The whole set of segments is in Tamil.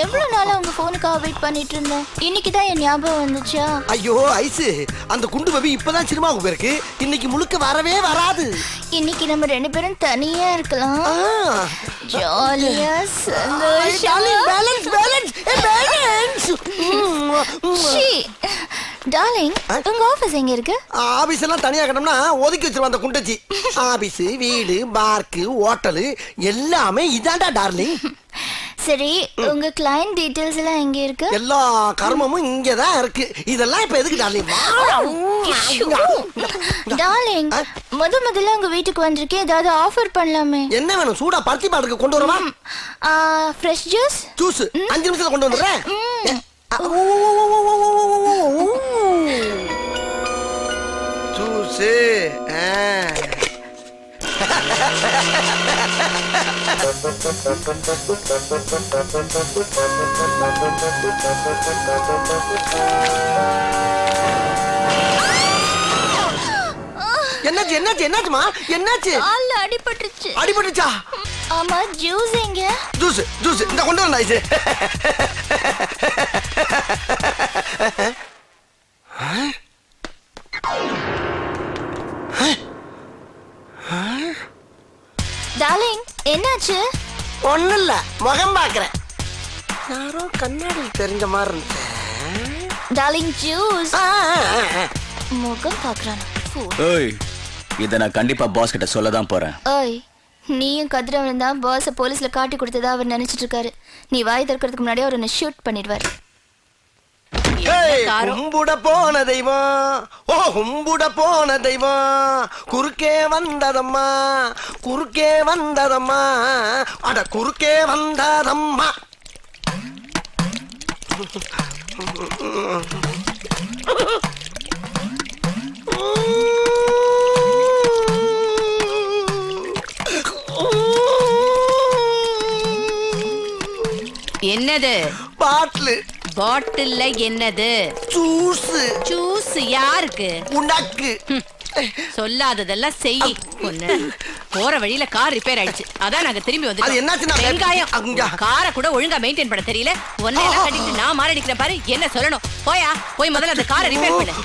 எவ்வளவு நாளா உங்க போனுக்காக வெயிட் பண்ணிட்டு இருந்தேன். இன்னைக்கு தான் என் ஞாபகம் வந்துச்சா? ஐயோ ஐசு, அந்த குண்டு பபி இப்பதான் சினிமாவுக்கு போயிருக்கு. இன்னைக்கு முழுக்க வரவே வராது. இன்னைக்கு நம்ம ரெண்டு பேரும் தனியா இருக்கலாம். ஜாலியா சந்தோஷமா. Balance balance balance. டார்லிங், உங்க ஆபீஸ் எங்க இருக்கு? ஆபீஸ் எல்லாம் தனியா கட்டணும்னா ஒதுக்கி வச்சிருவான் அந்த குண்டச்சி. ஆபீஸ், வீடு, பார்க்கு, ஹோட்டலு எல்லாமே இதாண்டா டார்லிங். சரி, உங்க கிளையன்ட் டீடைல்ஸ் எல்லாம் எங்க இருக்கு? எல்லா கர்மமும் இங்கதான் இருக்கு. இதெல்லாம் இப்ப எதுக்கு டார்லிங்? டார்லிங், முதல்ல உங்க வீட்டுக்கு வந்திருக்கேன், ஏதாவது ஆஃபர் பண்ணலாமே. என்ன வேணும்? சூடா பருத்தி பாட்டுக்கு கொண்டு வரவா? Fresh juice. ஜூஸ் 5 நிமிஷத்துல கொண்டு வந்துடுறேன். ஜூஸ் என்னாச்சு என்னாச்சு என்னாச்சுமா? என்னாச்சு? கால்ல அடிபட்டுச்சு. அடிபட்டுச்சா? ஆமா, ஜூஸ் எங்க? ஜூஸ் ஜூஸ் இந்த கொண்டு வரேன் ஐசு. டார்லிங், என்னாச்சு? ஒண்ணும் இல்ல, முகம் பாக்குறேன். யாரோ கண்ணாடி தெரிஞ்ச மாதிரி இருந்துச்சு. Darling, juice. முகம் பாக்குறான். ஏய், இத நான் கண்டிப்பா பாஸ் கிட்ட சொல்ல தான் போறேன். ஏய், நீயும் கதிரவன் தான் பாஸ போலீஸ்ல காட்டி கொடுத்ததா அவர் நினைச்சிட்டு இருக்காரு. நீ வாய் திறக்கிறதுக்கு முன்னாடி அவர் என்ன ஷூட் பண்ணிடுவாரு. கும்பிட போன தெய்வம், ஓ கும்பிட போன தெய்வம், குறுக்கே வந்ததம்மா, குறுக்கே வந்ததம்மா, அட குறுக்கே வந்ததம்மா. என்னது? பாட்டில். பாட்டில்ல என்னது? ஜூஸ். ஜூஸ் யாருக்கு? உனக்கு. சொல்லாததெல்லாம் செய். பொண்ணு, போற வழியில கார் ரிப்பேர் ஆயிடுச்சு, அதான் நாங்க திரும்பி வந்து. அது என்னாச்சுன்னா வெங்காயம் காரை கூட ஒழுங்கா மெயின்டைன் பண்ண தெரியல. ஒன்னே எல்லாம் கட்டிட்டு நான் மாரடிக்கிறேன் பாரு. என்ன சொல்லணும்? போயா, போய் முதல்ல அந்த காரை ரிப்பேர் பண்ணு.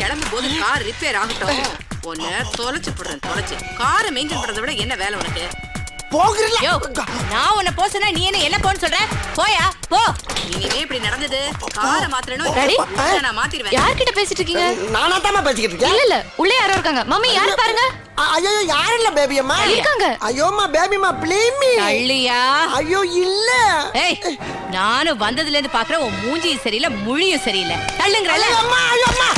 கிளம்பும் போது கார் ரிப்பேர் ஆகட்டும். ஒன்னு தொலைச்சு போடுறேன். தொலைச்சு காரை மெயின்டைன் பண்றதை விட என்ன வேலை உனக்கு? போகிறீங்களா? நான் உன்னை போசனா நீ என்ன போன்னு சொல்ற? போயா போ. இனிமே இப்படி நடந்தது காரை மாத்திரணும். நான் மாத்திடுவேன். யார்கிட்ட பேசிட்டு இருக்கீங்க? நானா தான் பேசிக்கிட்டு இருக்கேன். இல்ல இல்ல, உள்ளே யாரோ இருக்காங்க. மம்மி, யாரு பாருங்க. ஐயோ, யார் இல்ல பேபி அம்மா இருக்காங்க. ஐயோமா பேபிமா ப்ளீஸ் மீ. அள்ளியா? ஐயோ இல்ல. ஏய், நானும் வந்ததுல இருந்து பாக்குறேன் உன் மூஞ்சியும் சரியில்லை, முழியும் சரியில்லை. தள்ளுங்கறல. அம்மா ஐயோ அம்மா.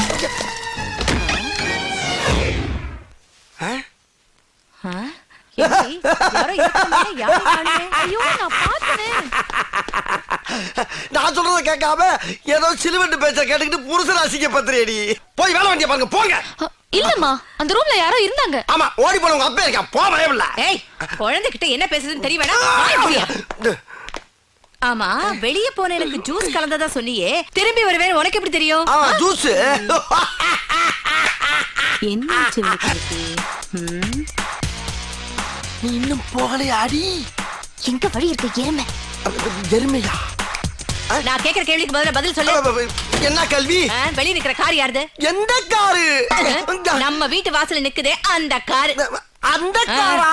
நான் சொல்றத கேட்காம ஏதோ சிலுவண்டு பேச்ச கேட்டுக்கிட்டு புருஷன் அசிங்க பத்திரேடி. போய் வேலை வண்டிய பாருங்க போங்க. இல்லம்மா, அந்த ரூம்ல யாரோ இருந்தாங்க. ஆமா, ஓடி போன உங்க அப்பா இருக்கா. போ பயமில்ல. ஏய், குழந்தைகிட்ட என்ன பேசுதுன்னு தெரியவேடா. ஆமா, வெளிய போன எனக்கு ஜூஸ் கலந்ததா சொன்னியே, திரும்பி வருவேன் உனக்கு எப்படி தெரியும்? ஜூஸ் என்னாச்சு? நீ இன்னும் போகலையா? அடி எங்க வழி இருக்கு? எருமை. எருமையா? நான் கேக்குற கேள்விக்கு பதில் சொல்லு. என்ன கல்வி? வெளிய நிக்கிற கார் யாருது? எந்த காரு? நம்ம வீட்டு வாசல்ல நிக்குதே அந்த கார். அந்த காரா?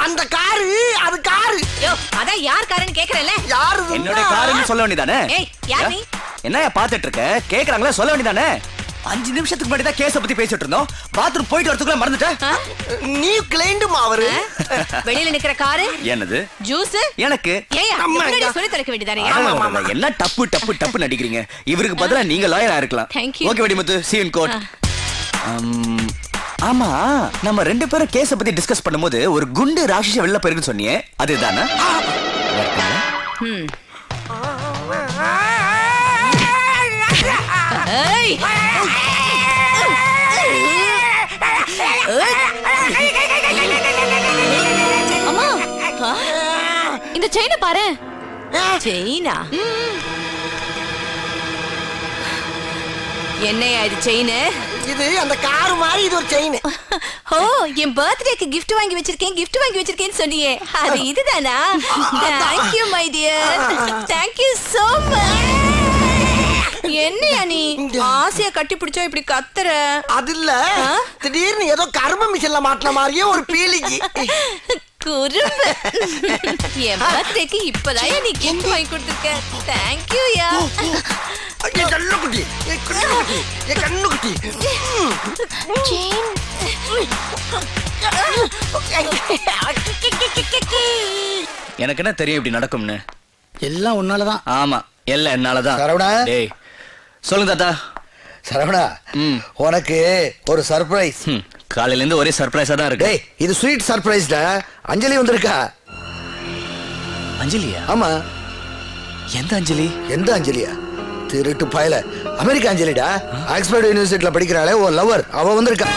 அந்த காரு, அது காரு. யோ, அதான் யார் காருன்னு கேக்குறல. யாரு? என்னோட காருன்னு சொல்ல வேண்டியதானே? ஏய், யார் நீ? என்னையா பாத்துட்டு இருக்க? கேக்குறாங்களா, சொல்ல வேண்டியதானே? 5 நிமிஷத்துக்கு முன்னாடி தான் கேஸ பத்தி பேசிட்டு இருந்தோம். பாத்ரூம் போயிட்டு வரதுக்குள்ள மறந்துட்டேன். நீ கிளைண்டுமா அவரு? வெளியில நிக்கிற காரு என்னது? ஜூஸ் எனக்கு. ஏயா, முன்னாடி சொல்லி தரக்க வேண்டியதானே? எல்லாம் டப்பு டப்பு டப்பு நடிக்கிறீங்க. இவருக்கு பதிலா நீங்க லாயரா இருக்கலாம். Okay Vedimuthu, see you in court. ஆமா, நம்ம 2 பேரும் கேஸ பத்தி டிஸ்கஸ் பண்ணும்போது ஒரு குண்டு ராட்சச வெளில போயிருக்குன்னு சொன்னியே, அதுதானே? ஏய், அம்மா, இந்த செயினை பாரு. செயினா? என்னையா இது செயின்? இது அந்த கார் மாதிரி இது ஒரு செயின். ஓ என் பர்த்டேக்கு gift வாங்கி வச்சிருக்கேன்னு சொன்னியே அது இதுதானா? Thank you my dear. Thank you so much. என்னையா நீ ஆசையா கட்டி பிடிச்சா இப்படி கத்துற? அது இல்ல, திடீர்னு ஏதோ கர்ம மிஷின்ல மாட்டின மாதிரியே ஒரு பீலிங். குறும்பு. என் பர்த்டேக்கு இப்பதான் நீ gift வாங்கி கொடுத்திருக்க. Thank you யா. கண்ணுக்குட்டி, கண்ணுக்குட்டி. எனக்கு என்ன தெரியும் இப்படி நடக்கும்னு? எல்லாம் உன்னாலதான். ஆமா, எல்லாம் என்னாலதான். சரவணா. டேய் சொல்லுங்க தாத்தா. சரவணா, உனக்கு ஒரு சர்ப்ரைஸ். காலையில இருந்து ஒரே சர்ப்ரைஸா தான் இருக்கு. டேய், இது ஸ்வீட் சர்ப்ரைஸ்டா. அஞ்சலி வந்திருக்கா. அஞ்சலியா? ஆமா. எந்த அஞ்சலி? எந்த அஞ்சலியா? திருட்டு பயல. அமெரிக்கா அஞ்சலிடா. ஆக்ஸ்போர்ட் யூனிவர்சிட்டியில படிக்கிறாளே ஓ லவர், அவ வந்திருக்கா.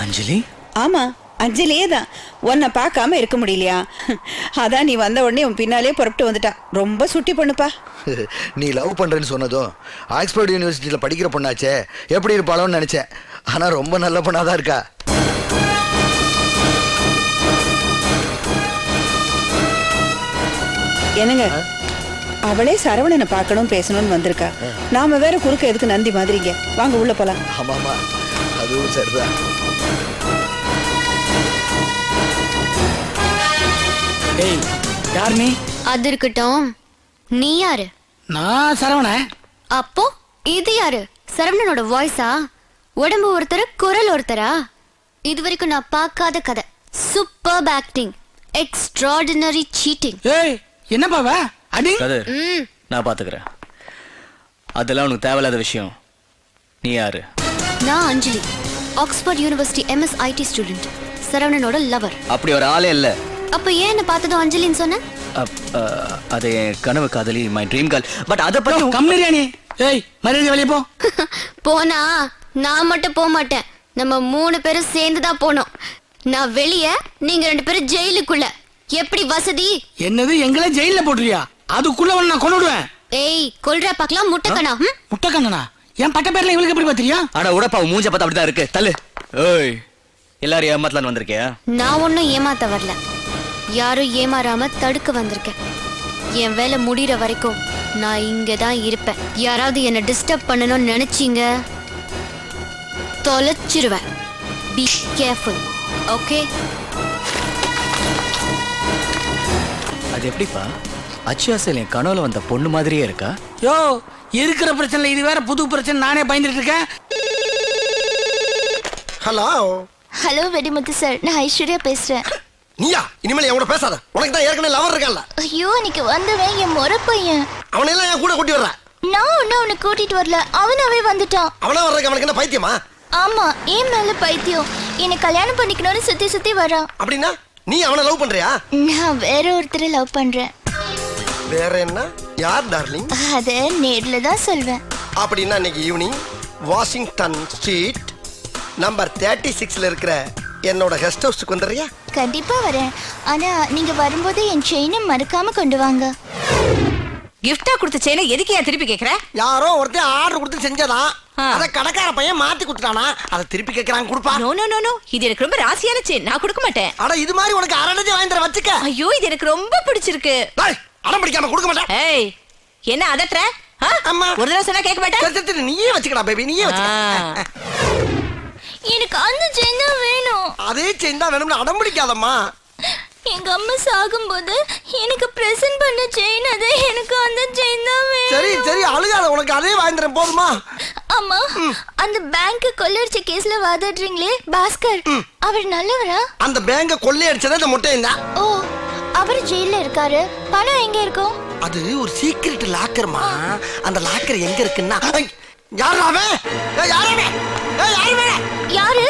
அஞ்சலி? ஆமா, அஞ்சலியே தான். உன்னை பார்க்காம இருக்க முடியலையா? அதான் நீ வந்த உடனே உன் பின்னாலே புறப்பட்டு வந்துட்டா. ரொம்ப சுட்டி பொண்ணுப்பா. நீ லவ் பண்றேன்னு சொன்னதும் ஆக்ஸ்போர்ட் யூனிவர்சிட்டியில படிக்கிற பொண்ணாச்சே, எப்படி இருப்பாளோன்னு நினைச்சேன். ஆனா ரொம்ப நல்ல பொண்ணாதான் இருக்கா. என்னங்க, அவளே சரவணனை பார்க்கணும் பேசணும்னு வந்திருக்கா. நாம வேற குறுக்க எதுக்கு நந்தி மாதிரிங்க. வாங்க உள்ள போலாம். ஆமாமா, அதுவும் சரிதான். ஏய், யார் நீ? அது இருக்கட்டும், நீ யாரு? நான் சரவணன். அப்போ இது யாரு? சரவணனோட வாய்ஸா? உடம்பு ஒருத்தர், குரல் ஒருத்தரா? இது வரைக்கும் நான் பார்க்காத கதை. Super acting, extraordinary cheating. ஏய், என்ன பாவ? அடி. கதிர், நான் பாத்துக்கிறேன். அதெல்லாம் உனக்கு தேவையில்லாத விஷயம். நீ யாரு? நான் Anjali, Oxford university MS IT student, சரவணனோட லவர். அப்படி ஒரு ஆளே இல்ல. அப்ப ஏன் என்ன பார்த்ததும் அஞ்சலின்னு சொன்ன? அது என் கனவு காதலி, மை ட்ரீம் கேர்ள். பட் அத பத்தி கம்மிரியா நீ? ஏய், மரியாதை வெளியே போ. போனா நான் மட்டும் போக மாட்டேன், நம்ம 3 பேரும் சேர்ந்து தான் போனோம். நான் வெளியே, நீங்க 2 பேரும் ஜெயிலுக்குள்ள. எப்படி வசதி? என்னது, எங்களை ஜெயில போட்டுறியா? அதுக்குள்ள உன்னை நான் கொன்னுடுவேன். ஏய், கொல்ற பார்க்கலாம். முட்டைக்கணா? முட்டைக்கண்ணனா? என் பட்ட பேர்ல இவளுக்கு எப்படி பாத்திரியா? ஆனா உடப்பா மூஞ்ச பார்த்தா அப்படிதான் இருக்கு. தள்ளு. ஏய், எல்லாரும் ஏமாத்தலான்னு வந்திருக்கியா? நான் ஒன்னும் ஏமாத்த வரல, யாரும் ஏமாறாம தடுக்க வந்திருக்கேன். என் வேலை முடிகிற வரைக்கும் நான் இங்க தான் இருப்பேன். யாராவது என்ன டிஸ்டர்ப் பண்ணணும்னு நினைச்சீங்க, தொலைச்சிருவேன். Be careful, okay? அது எப்படிப்பா? அச்சுவாசல் என் கனவுல வந்த பொண்ணு மாதிரியே இருக்கா? யோ, இருக்கிற பிரச்சனை இது வேற புது பிரச்சனை. நானே பயந்துட்டு இருக்கேன். ஹலோ ஹலோ வெடிமுத்து சார், நான் ஐஸ்வர்யா பேசுறேன். நீயா? இனிமேல் என் கூட பேசாத. உனக்கு தான் ஏற்கனவே லவர் இருக்கான்ல. ஐயோ, இன்னைக்கு வந்தவன் என் முறை பையன். அவனெல்லாம் என் கூட கூட்டி வர்ற. நான் ஒன்னும் அவனை கூட்டிட்டு வரல, அவனாவே வந்துட்டான். அவனா வர்றதுக்கு அவனுக்கு என்ன பைத்தியமா? ஆமா, ஏன் மேல பைத்தியம். என்னை கல்யாணம் பண்ணிக்கணும்னு சுத்தி சுத்தி வரான். அப்படின்னா நீ அவனை லவ் பண்றியா? நான் வேற ஒருத்தரை லவ் பண்றேன். வேற என்ன? யார் டார்லிங்? அத நேர்ல தான் சொல்வேன். அப்படின்னா இன்னைக்கு ஈவினிங் வாஷிங்டன் ஸ்ட்ரீட் நம்பர் 36ல இருக்கிற என்னோட கெஸ்ட் ஹவுஸ்க்கு வந்துடுறியா? கண்டிப்பா வரேன். ஆனா நீங்க வரும்போது என் செயினை மறக்காம கொண்டு வாங்க. கிஃப்டா கொடுத்த செயினை எதுக்கு ஏன் திருப்பி கேக்குற? யாரோ ஒருத்தன் ஆர்டர் கொடுத்து செஞ்சதான், அத கடைக்கார பையன் மாத்தி கொடுத்துட்டானா, அத திருப்பி கேக்குறாங்க கொடுப்பா. நோ நோ நோ நோ, இது எனக்கு ரொம்ப ராசியான செயின், நான் கொடுக்க மாட்டேன். அட இது மாதிரி உனக்கு அரடஜி வாங்கி தர வச்சுக்க. ஐயோ, இது எனக்கு ரொம்ப பிடிச்சிருக்கு. டேய், அடம் பிடிக்காம கொடுக்க மாட்டேன். ஏய், என்ன அதட்ற? அம்மா, ஒரு தடவை சொன்னா கேட்க மாட்டேன். நீயே வச்சுக்கடா பேபி, நீயே வச்சுக்க. எனக்கு அந்த செயின் தான் வேணும். அதே செயின் தான் வேணும்னு அடம் பிடிக்காதம்மா. எங்க அம்மா சாகும்போது எனக்கு பிரசன்ட் பண்ண செயின், அது எனக்கு அந்த செயின் தான் வேணும். சரி சரி, அழுகாத, உனக்கு அதே வாங்கி தரேன் போதுமா? அம்மா, அந்த பேங்க் கொள்ளையடிச்ச கேஸ்ல வாதாடுறீங்களே பாஸ்கர், அவர் நல்லவரா? அந்த பேங்க கொள்ளையடிச்சதே இந்த முட்டையும் தான். ஓ, அவர் ஜெயில்ல இருக்காரு. பணம் எங்க இருக்கும்? அது ஒரு சீக்ரெட் லாக்கர்மா. அந்த லாக்கர் எங்க இருக்குன்னா, யாரு அவன்? யாரு அவன்? யாரு?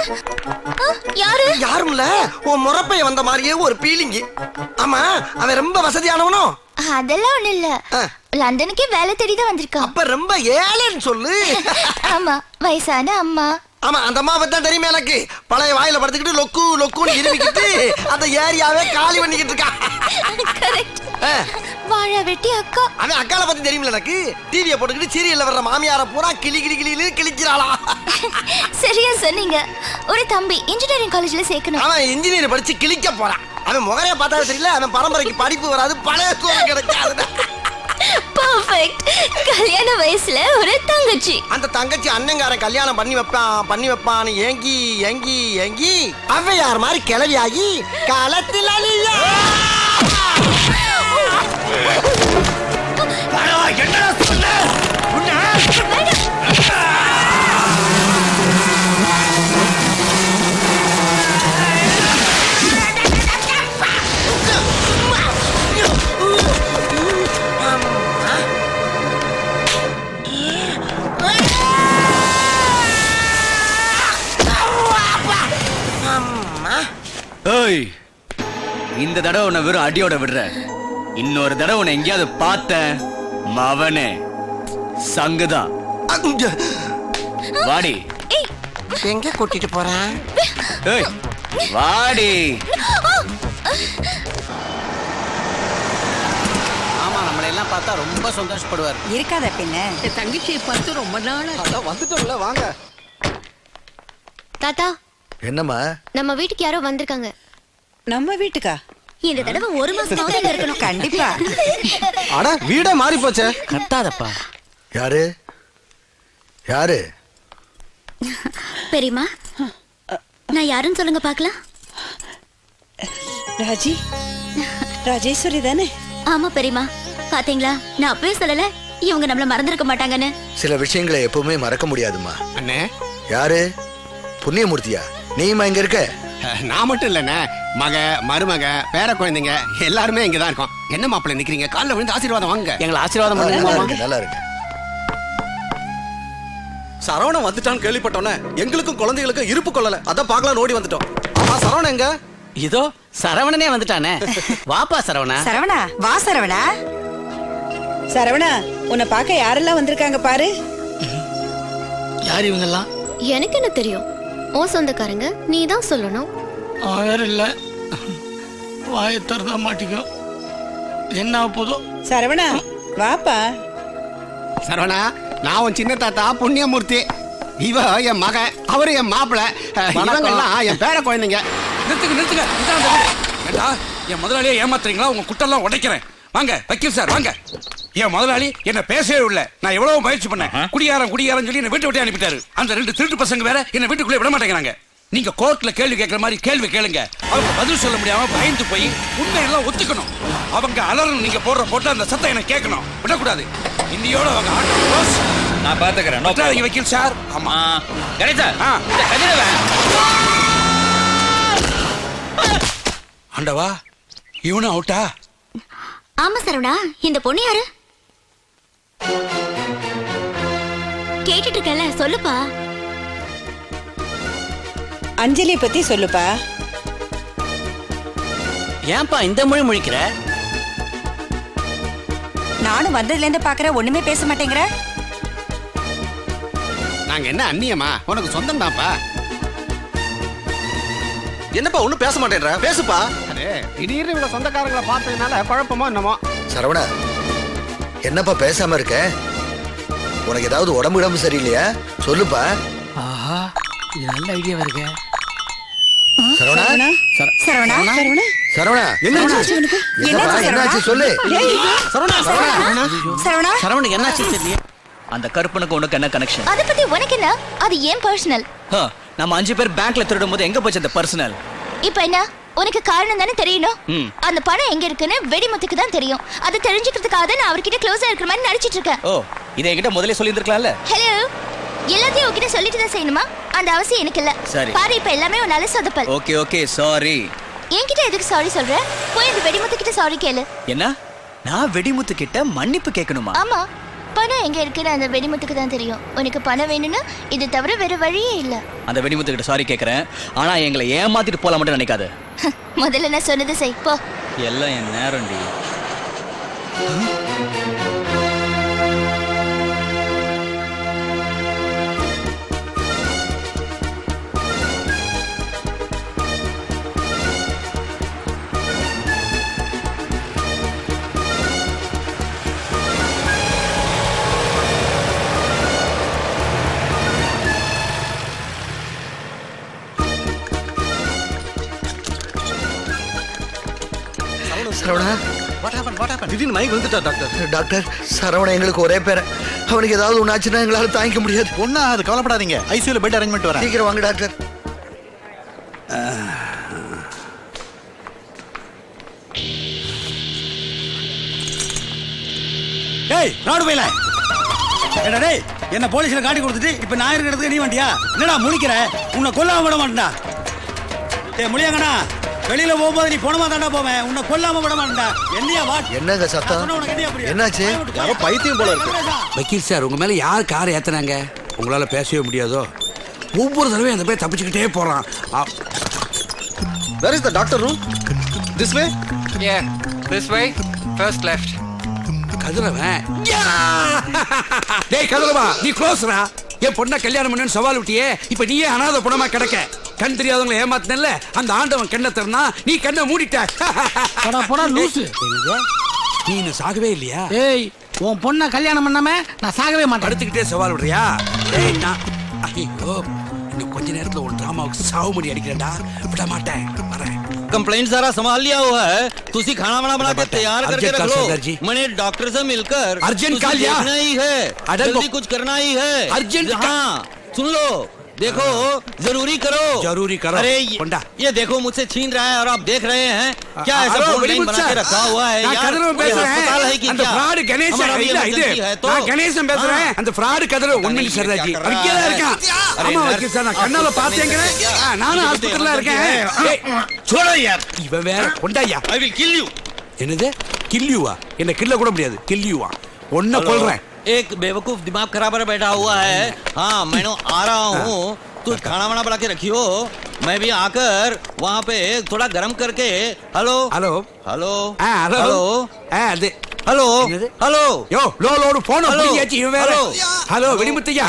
யாரு? யாரும் இல்ல, உன் முறப்பைய வந்த மாதிரியே ஒரு பீலிங். ஆமா, அவன் ரொம்ப வசதியானவனோ? அதெல்லாம் ஒண்ணு இல்ல, லண்டனுக்கே வேலை தேடி தான் வந்திருக்கான். அப்ப ரொம்ப ஏழைன்னு சொல்லு. ஆமா, வயசான அம்மா, ஆமா அந்த அம்மா பத்தி தான் தெரியுமே எனக்கு. பழைய வாயில படுத்துக்கிட்டு லொக்கு லொக்குன்னு இருமிக்கிட்டு அந்த ஏரியாவே காலி பண்ணிக்கிட்டு இருக்கா. கரெக்ட். வாழ வெட்டி அக்கா. அவன் அக்கால பத்தி தெரியுமில்ல எனக்கு. டிவியை போட்டுக்கிட்டு சீரியல்ல வர்ற மாமியார பூரா கிளி கிளி கிளி கிழிக்கிறாளா. சரியா சொன்னீங்க. ஒரு தம்பி இன்ஜினியரிங் காலேஜ்ல சேர்க்கணும். அவன் இன்ஜினியர் படிச்சு கிழிக்க போறான். அவன் முகரைய பார்த்தா தெரியல, அவன் பரம்பரைக்கு படிப்பு வராது, பழைய சோறு கிடைக்காது. பெர்ஃபெக்ட். கல்யாண வயசுல ஒரு தங்கச்சி. அந்த தங்கச்சி அண்ணங்காரன் கல்யாணம் பண்ணி வைப்பான்னு ஏங்கி ஏங்கி ஏங்கி அவ்வையார் மாதிரி கிளவியாகி காலத்தில் அழியா. ஏய், இந்த தடவை உன்னை வெறும் அடியோட விடுற. இன்னொரு தடவை உன்னை எங்கேயாவது பார்த்த மவனே சங்குதான். வாடி. எங்க கூட்டிட்டு போறேன்? ஏய், வாடி. ஆமா நம்மளை எல்லாம் பார்த்தா ரொம்ப சந்தோஷப்படுவார். இருக்காத பின்ன. என் தங்கச்சியை பார்த்து ரொம்ப நாள் ஆச்சு. வந்துட்டோம்ல வாங்க. தாத்தா, என்னம்மா? நம்ம வீட்டுக்கு யாரோ வந்திருக்காங்க. நம்ம வீட்டுக்கா? இந்த தடவை ஒரு மாசம் இருக்கணும். கண்டிப்பா. அட வீடே மாறி போச்சே. கட்டாதப்பா. யாரு யாரு? பெரியம்மா, நான் யாருன்னு சொல்லுங்க பார்க்கலாம். ராஜி, ராஜேஸ்வரி தானே? ஆமா பெரியம்மா. பாத்தீங்களா, நான் அப்பவே சொல்லல இவங்க நம்மள மறந்துருக்க மாட்டாங்கன்னு. சில விஷயங்களை எப்பவுமே மறக்க முடியாதுமா. அண்ணே, யாரு? புண்ணியமூர்த்தியா? நீமா இங்க இருக்க? நான் மட்டும் இல்லண்ணே, மக மருமக பேர குழந்தைங்க எல்லாருமே இங்கதான் இருக்கோம். என்ன மாப்பிள்ளை நிக்கிறீங்க? காலைல விழுந்து ஆசீர்வாதம் வாங்க. எங்களை ஆசீர்வாதம் நல்லா பண்ணுங்க. இருக்கு, நல்லா இருக்கு. சரவணன் வந்துட்டான்னு கேள்விப்பட்டோன்னே எங்களுக்கும் குழந்தைகளுக்கும் இருப்பு கொள்ளல, அதான் பார்க்கலாம் ஓடி வந்துட்டோம். ஆமா சரவணன் எங்க? இதோ சரவணனே வந்துட்டானே. வாப்பா சரவணா. சரவணா, வா சரவணா. சரவணா, உன்னை பார்க்க யாரெல்லாம் வந்திருக்காங்க பாரு. யார் இவங்கெல்லாம்? எனக்கு என்ன தெரியும்? ஓ சொந்தக்காரங்க, நீ தான் சொல்லணும். வேற இல்ல, வாயை திறந்தா மாட்டிக்கும். என்ன போதும். சரவணா, வாப்பா. சரவணா, நான் உன் சின்ன தாத்தா புண்ணியமூர்த்தி. இவ என் மக, அவரு என் மாப்பிள்ளை. இவங்கெல்லாம் என் பேர குழந்தைங்க. நிறுத்துங்க. இதான் அந்த வீடு. ஏண்டா, என் முதலாளியை ஏமாத்துறீங்களா? உங்க குட்டெல்லாம் உடைக்கிறேன். வாங்க வக்கீல் சார் வாங்க. என் முதலாளி என்ன பேசவே இல்லை. நான் எவ்வளவு முயற்சி பண்ணேன். குடியாரம் சொல்லி என்ன வீட்டை விட்டு அனுப்பிட்டாரு. அந்த 2 திருட்டு பசங்க வேற என்ன வீட்டுக்குள்ளே விட மாட்டேங்கிறாங்க. நீங்க கோர்ட்ல கேள்வி கேட்கிற மாதிரி கேள்வி கேளுங்க. அவங்க பதில் சொல்ல முடியாம பயந்து போய் உண்மையெல்லாம் ஒத்துக்கணும். அவங்க அலறணும். நீங்க போட்ட அந்த சத்தம் எனக்கு கேட்கணும். விடக்கூடாது. இன்னையோட அவங்க நான் பாத்துக்கிறேன். வக்கீல் சார். ஆமா கணேசா, இந்த கதிரவ ஆண்டவா, இவனும் அவுட்டா? ஆமா சரவணா, இந்த பொண்ணு யாரு? கேட்டுட்டு இருக்கல, சொல்லுப்பா. அஞ்சலியை பத்தி சொல்லுப்பா. ஏன்பா இந்த மொழி முழிக்கிற? நானும் வந்ததுல இருந்து பாக்குற, ஒண்ணுமே பேச மாட்டேங்கிற. நாங்க என்ன அந்நியமா? உனக்கு சொந்தம் தான்ப்பா. என்னப்பா ஒண்ணும் பேச மாட்டேன்ற? பேசுப்பா. அது திடீர்னு இவ்வளவு சொந்தக்காரங்களை பார்த்ததுனால குழப்பமோ என்னமோ. சரவணா, என்னப்பா பேசாம இருக்க? உனக்கு ஏதாவது உடம்பு சரியில்லையா? சொல்லுப்பா. ஆஹா, இது நல்ல ஐடியா வருங்க. சரவணா, சரவணா, சரவணா, சரவணா, என்னாச்சு உனக்கு? என்னப்பா, என்னாச்சு சொல்லு. சரவணா, சரவணுக்கு என்னாச்சு தெரியல. அந்த கருப்பனுக்கு உனக்கு என்ன கனெக்ஷன்? அத பத்தி உனக்கு என்ன? அது ஏன் பர்சனல். நம்ம 5 பேர் பேங்க்ல திருடும் போது எங்க போச்சு அந்த பர்சனல்? இப்ப என்ன? உனக்கு காரணம் தானே தெரியணும். அந்த பணம் எங்க இருக்குன்னு வெடிமுத்துக்கு தான் தெரியும். அதை தெரிஞ்சுக்கிறதுக்காக தான் நான் அவர்கிட்ட க்ளோஸா இருக்கிற மாதிரி நடிச்சிட்டு இருக்கேன். ஓ, இதை என்கிட்ட முதல்ல சொல்லி இருந்திருக்கலாம்ல. ஹலோ, எல்லாத்தையும் உன்கிட்ட சொல்லிட்டு தான் செய்யணுமா? அந்த அவசியம் எனக்கு இல்ல. சரி. பாரு, இப்ப எல்லாமே உன்னால சொதப்பல். Okay sorry. என்கிட்ட எதுக்கு சாரி சொல்ற? போய் அந்த வெடிமுத்து கிட்ட சாரி கேளு. என்ன? நான் வெடிமுத்து கிட்ட மன்னிப்பு கேட்கணுமா? ஆமா, பணம் எங்க இருக்குன்னு அந்த வெடிமுத்துக்கு தான் தெரியும். உனக்கு பணம் வேணும்னா இது தவிர வேற வழியே இல்ல. அந்த வெடிமுத்து கிட்ட சாரி கேக்குறேன். ஆனா எங்களை ஏமாத்திட்டு போலாம் மட்டும் நினைக்காத. முதல்ல நான் சொன்னது செய் போ. எல்லாம் என் நேரம்டி. சரவணா திடீர்னு மயக்கம் வந்துட்டா டாக்டர். டாக்டர் சரவணா எங்களுக்கு ஒரே பேரை. அவனுக்கு ஏதாவது ஒன்று ஆச்சுன்னா எங்களால் தாங்கிக்க முடியாது. ஒண்ணா அது கவலைப்படாதீங்க. ஐசியூல பெட் அரேஞ்ச்மெண்ட் வரேன். சீக்கிரம் வாங்க டாக்டர். டேய் ராடு போயில. ஏடா டேய் என்ன போலீஸ்ல காட்டி கொடுத்துட்டு இப்ப நான் இருக்கிறதுக்கு நீ வண்டியா? என்னடா முழிக்கிற? உன்னை கொல்லாம விட மாட்டேன்டா. டேய் முழியாங்கண்ணா, வெளியில போகும்போது நீ போனமா தாண்டா போவேன். உன்னை கொல்லாம விட மாட்டேன்டா. என்னையா வா. என்னங்க சத்தம்? என்னாச்சு? யாரோ பைத்தியம் போல இருக்கு. வக்கீல் சார், உங்க மேல யார் கார் ஏத்துனாங்க? உங்களால பேசவே முடியாதோ? ஒவ்வொரு தடவையும் அந்த போய் தப்பிச்சுக்கிட்டே போறான். Where is the doctor room? This way? Yeah, this way. First left. கதிரவன். டேய் கதிரவா, நீ க்ளோஸ்ரா. என் பொண்ணை கல்யாணம் பண்ணு சவால் விட்டியே, இப்ப நீயே அனாதை பணமா கிடக்க. கண் தெரியாதவங்களை ஏமாத்தினல்ல, அந்த ஆண்டவன் கண்ணை திறனா நீ கண்ணை மூடிட்ட. போடா லூசு. நீ இன்னும் சாகவே இல்லையா? ஏய், உன் பொண்ணை கல்யாணம் பண்ணாம நான் சாகவே மாட்டேன். படுத்துக்கிட்டே சவால் விடுறியா? ஏய் நான் ஐயோ, இன்னும் கொஞ்ச நேரத்துல உன் டிராமாவுக்கு சாவு முடி அடிக்கிறேன்டா. விட மாட்டேன். வரேன். कंप्लेंट सारा संभाल लिया हुआ है, तुसी खाना वाना बना के तैयार करके रख लो। मैंने डॉक्टर से मिलकर अर्जेंट कॉल लिया ही है, जल्दी कुछ करना ही है। अर्जेंट हाँ सुन लो, देखो जरूरी करो। जरूरी करो। अरे ये देखो मुझसे छीन रहा है और आप देख रहे हैं क्या? ऐसा फोन लाइन बना के रखा हुआ है यार। अस्पताल है कि அந்த क्या? ஃப்ராட் கணேஷ் இல்ல இது. நான் கணேசன் பேசுறேன். அந்த ஃப்ராட் கதற ஒண்ணுல சர்தாஜி. அங்கேயே இருக்கான். ஆமா வக்கீல் சார், நான் கண்ணால பார்த்தேங்கறேன். நானும் ஹாஸ்பிடல்ல இருக்கேன். ஏய் छोड़ो यार. இவன் வேற கொண்டாயா. I will kill you. என்னது? கில் யூவா? என்ன கில்ல கூட முடியாது. கில் யூவா? ஒண்ண கொல்றேன். एक बेवकूफ दिमाग खराब पर बैठा हुआ है। हाँ मैं आ रहा हूँ, तू खाना वाना बना के रखियो। मैं भी आकर वहाँ पे थोड़ा गरम करके। हेलो हेलो हेलो हेलो அது ஹலோ ஹலோ யோ லோடு போன் பண்ணியாச்சு. இவன் வேற. ஹலோ வெடிமுத்தையா,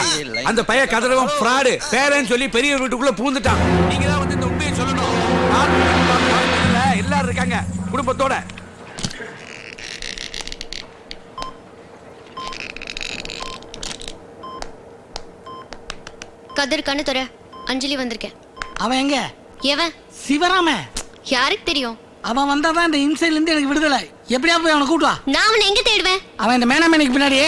அந்த பைய கதறவன் ஃப்ராட் பேரன்னு சொல்லி பெரிய வீட்டுக்குள்ள பூந்துட்டான். நீங்க தான் வந்து இந்த உண்மையை சொல்லணும். எல்லாரும் இருக்காங்க குடும்பத்தோட. கதிர் கண்ணு தர. அஞ்சலி வந்திருக்கேன். அவன் எங்க? எவன்? சிவராம. யாருக்கு தெரியும்? அவன் வந்தாதான் இந்த இன்சைட்ல இருந்து எனக்கு விடுதலை. எப்படியா போய் அவனை கூட்டுவா. நான் அவனை எங்க தேடுவேன்? அவன் இந்த மேனாமேனுக்கு பின்னாடியே.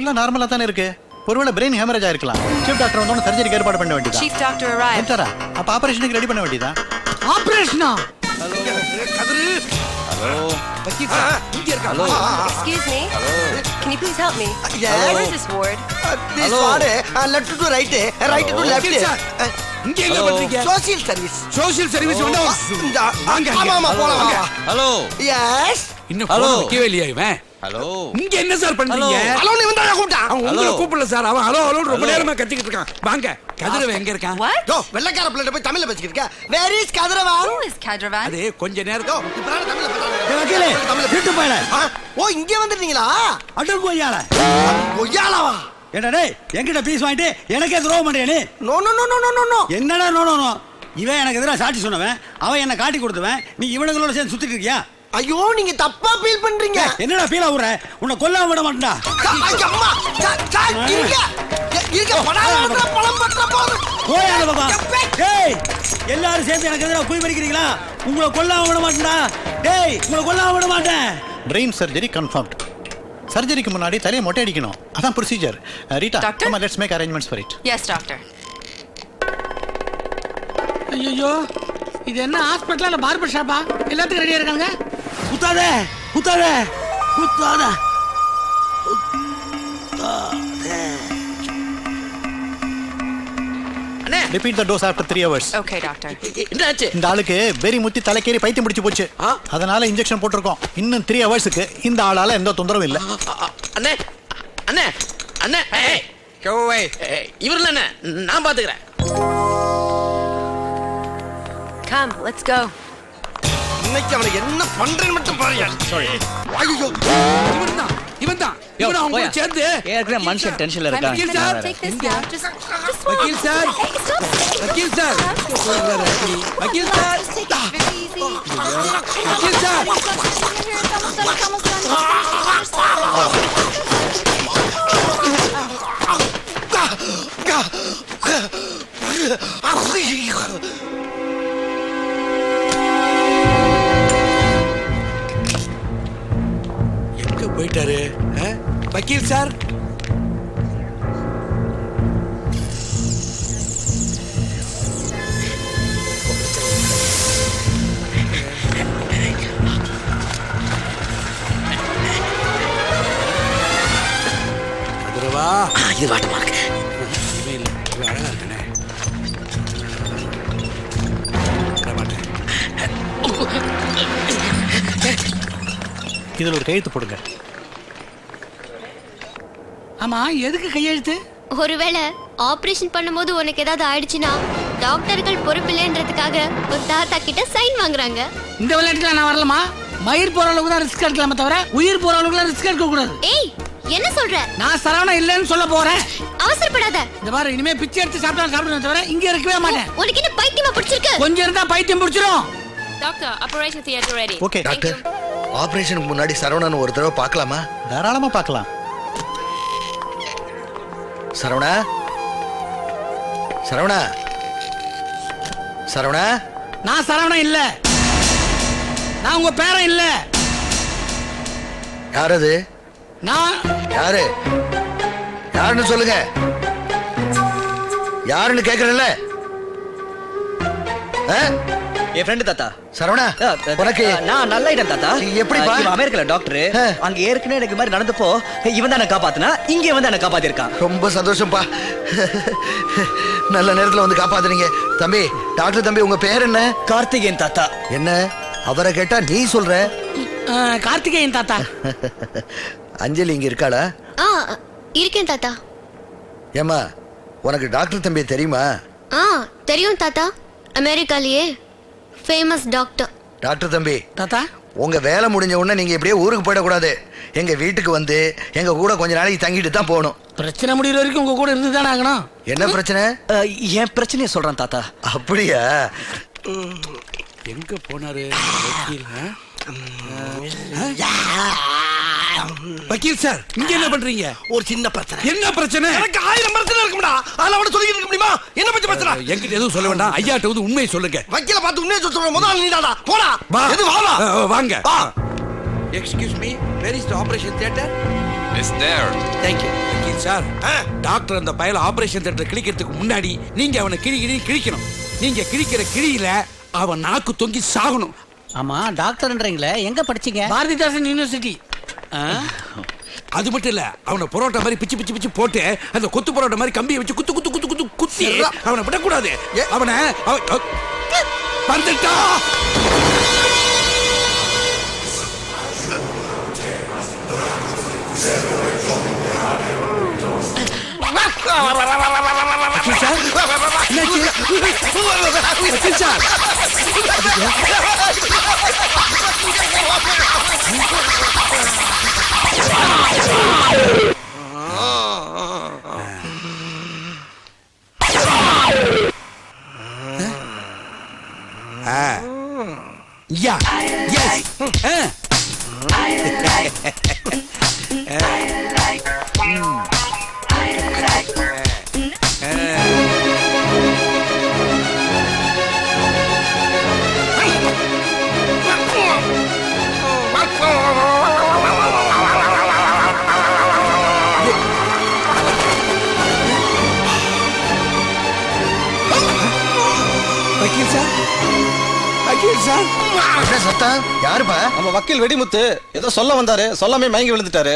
எல்லாம் நார்மலா தானே இருக்கு. ஒருவேளை பிரெயின் ஹெமரேஜ் ஆயிருக்கலாம். சீஃப் டாக்டர் வந்தோன்னு சர்ஜரிக்கு ஏற்பாடு பண்ண வேண்டியதா? Chief doctor arrived. என்டரா அப்ப ஆபரேஷனுக்கு ரெடி பண்ண வேண்டியதா? ஆபரேஷனா? கதிர். ஹலோ வக்கீல் சார் இங்க இருக்காங்க. Excuse me. Can you please help me? Yes. Where is this ward? This ward, left to right, right to left. வக்கீல் சார், இங்க என்ன பண்றீங்க? Social service. சோஷியல் சர்வீஸ் வந்தா வாங்க. ஆமா ஆமா போலாம் வாங்க. Hello Yes. இன்னும் போன் வைக்கவே இல்லையா இவன்? ஹலோ இங்க என்ன சார் பண்றீங்க? ஹலோ நீ வந்தா கூப்பிட்டான். அவன் உங்களை கூப்பிடல சார். அவன் ஹலோ ஹலோ ரொம்ப நேரமா கத்திக்கிட்டு இருக்கான். வாங்க. கதிரவன் எங்க இருக்கான்? What? யோ வெள்ளக்கார பிள்ளை போய் தமிழ்ல பேசிக்கிட்டு இருக்க. Where is Kadravan? Who is Kadravan? அது கொஞ்ச நேரம். யோ இப்ப தமிழ்ல வக்கீலே திட்டு போயல. ஓ இங்க வந்துட்டீங்களா? அட கொய்யால. கொய்யாலவா? ஏடா டேய் என்கிட்ட பீஸ் வாங்கிட்டு எனக்கே துரோகம் பண்றியா நீ? No no no no no no. என்னடா நோ நோ நோ? இவன் எனக்கு எதிராக சாட்சி சொன்னவன், அவன் என்ன காட்டி கொடுத்தவன். நீ இவனுங்களோட சேர்ந்து சுத்திட்டு இருக்கியா? ஐயோ நீங்க தப்பா ஃபீல் பண்றீங்க. என்னடா ஃபீல் ஆகுற? உன்னை கொல்லாம விட மாட்டேன்டா. அம்மா இருக்க படாத பழம் பற்ற போது. போயால பாபா. டேய் எல்லாரும் சேர்ந்து எனக்கு எதிராக குய் பறிக்கிறீங்களா? உங்களை கொல்லாம விட மாட்டேன்டா. டேய் உங்களை கொல்லாம விட மாட்டேன். Brain surgery confirmed. சர்ஜரிக்கு முன்னாடி தலையை மொட்டை அடிக்கணும். அதான் procedure. Rita come let's make arrangements for it. Yes, doctor. ஐயோ, இது என்ன ஹாஸ்பிடலா இல்ல பார்பர் ஷாப்பா? எல்லாத்துக்கும் ரெடியா இருக்காங்க. குத்தாதே குத்தாதே குத்தாதே. அண்ணே ரிப்பீட் தி dose after 3 hours. Okay, doctor. என்னாச்சு? இந்த ஆளுக்கு வெறி முத்தி தலைக்கேறி பைத்தியம் பிடிச்சு போச்சு. அதனால இன்ஜெக்ஷன் போட்டிருக்கோம். இன்னும் 3 ஹவர்ஸ்க்கு இந்த ஆளால எந்த தொந்தரவும் இல்ல. அண்ணே அண்ணே அண்ணே ஏய் go away. இவர்ல என்ன நான் பாத்துக்கறேன். Come, let's go. இன்னைக்கு அவனை என்ன பண்றேன்னு மட்டும் பாருங்க. சாரி. ஐயோ இவன்தான் அவங்க சேர்ந்து ஏற்கனவே மனுஷன் டென்ஷன்ல இருக்கான். வக்கீல் sir Take this now. Just வக்கீல் சார் Hey, stop. வக்கீல் சார் வக்கீல் sir Just take it very easy. வக்கீல் சார் It's almost done. எங்க போயிட்டாரு வக்கீல் சார்? இது வாட்டமா இருக்கு. அழகா இருக்கனே. இதுல ஒரு கையெழுத்து போடுங்க. ஆமா, எதுக்கு கையெழுத்து? ஒருவேளை ஆபரேஷன் பண்ணும்போது உனக்கு ஏதாவது ஆயிடுச்சுன்னா டாக்டர்கள் பொறுப்பில்லைன்றதுக்காக ஒரு தாத்தா கிட்ட சைன் வாங்குறாங்க. இந்த விளையாட்டுல நான் வரலமா. மயிர் போற அளவுக்கு தான் ரிஸ்க் எடுக்கலாமே தவிர உயிர் போற அளவுக்கு ரிஸ்க் எடுக்க கூடாது. ஏய், என்ன சொல்ற? நான் சரவணா இல்லன்னு சொல்ல போறேன். அவசரப்படாத. இந்த பாரு, இனிமே பிச்சை எடுத்து சாப்பிடுவேன் தவிர இங்க இருக்கவே மாட்டேன். உனக்கு என்ன பைத்தியமா பிடிச்சிருக்கு? கொஞ்சம் இருந்தா பைத்தியம் பிடிச்சிரும். Doctor, operation theatre ready. Okay doctor, ஆபரேஷனுக்கு முன்னாடி சரவணன் ஒரு தடவை பார்க்கலாமா? தாராளமா பார்க்கலாம். சரவணா, சரவணா, சரவணா. நான் சரவணா இல்ல. நான் உங்க பேரன் இல்ல. யார் அது? நான் யாரு? யாருன்னு சொல்லுங்க. யாருன்னு கேக்குறேன்ல. என் ஃப்ரெண்ட் தாத்தா. சரவணா, உனக்கு நான் நல்ல ஐட்டம் தாத்தா. எப்படிப்பா? இவன் அமெரிக்கால டாக்டர். அங்க ஏற்கனவே எனக்கு மாதிரி நடந்தப்போ இவன் தான் என்ன காப்பாத்தினா, இங்க வந்து என்ன காப்பாத்திருக்கான். ரொம்ப சந்தோஷம்ப்பா. நல்ல நேரத்துல வந்து காப்பாத்துறீங்க. தம்பி, டாக்டர் தம்பி, உங்க பேர் என்ன? கார்த்திகேயன் தாத்தா. என்ன அவரை கேட்டா நீ சொல்ற? கார்த்திகேயன் தாத்தா. அஞ்சலி இங்க இருக்காளா? இருக்கேன் தாத்தா. ஏமா, உனக்கு டாக்டர் தம்பி தெரியுமா? தெரியும் தாத்தா. அமெரிக்காலயே ஃபேமஸ் டாக்டர். டாக்டர் தம்பி தாத்தா, உங்க வேலை முடிஞ்ச உடனே நீங்க இப்படியே ஊருக்கு போயிடக்கூடாது. எங்க வீட்டுக்கு வந்து எங்க கூட கொஞ்ச நாளைக்கு தங்கிட்டு தான் போகணும். பிரச்சனை முடியற வரைக்கும் உங்க கூட இருந்து தானே ஆகணும். என்ன பிரச்சனை? என் பிரச்சனையை சொல்றேன் தாத்தா. அப்படியா? எங்க போனாரு வக்கீல் சார்? இங்க என்ன பண்றீங்க? ஒரு சின்ன பிரச்சனை. என்ன பிரச்சனை? எனக்கு 1000 பிரச்சனை இருக்கும்டா. அதெல்லாம் அவட சொல்லிட்டு இருக்க முடியுமா? என்ன பத்தி பிரச்சனை? என்கிட்ட எதுவும் சொல்ல வேண்டாம். ஐயாட்ட வந்து உண்மையை சொல்லுங்க. வக்கீல பார்த்து உண்மையை சொல்ற முதல்ல நீடாடா. போடா. எது வாடா. வாங்க. Excuse me, where is the operation theatre? It's there. Thank you. வக்கீல் சார், டாக்டர் அந்த பயல ஆபரேஷன் தியேட்டர் கிழிக்கிறதுக்கு முன்னாடி நீங்க அவனை கிழிக்கணும். நீங்க கிழிக்கிற கிழியில அவன் நாக்கு தொங்கி சாகணும். ஆமா, டாக்டர்ன்றீங்களே, எங்க படிச்சீங்க? பாரதிதாசன் யூனிவர்சிட்டி. அது மட்டும் இல்ல, அவனை பரோட்டா மாதிரி பிச்சு பிச்சு பிச்சு போட்டு அந்த கொத்து பரோட்டா மாதிரி கம்பியை வச்சு குத்து குத்து குத்து குத்து குத்தி அவனை விடக்கூடாது. அவனை வந்துட்டா. Yeah. Yes. வக்கீல் சார், வக்கீல் சார். என்ன சத்தம்? யாருப்பா? நம்ம வக்கீல் வெடிமுத்து ஏதோ சொல்ல வந்தாரு, சொல்லாமே மயங்கி விழுந்துட்டாரு.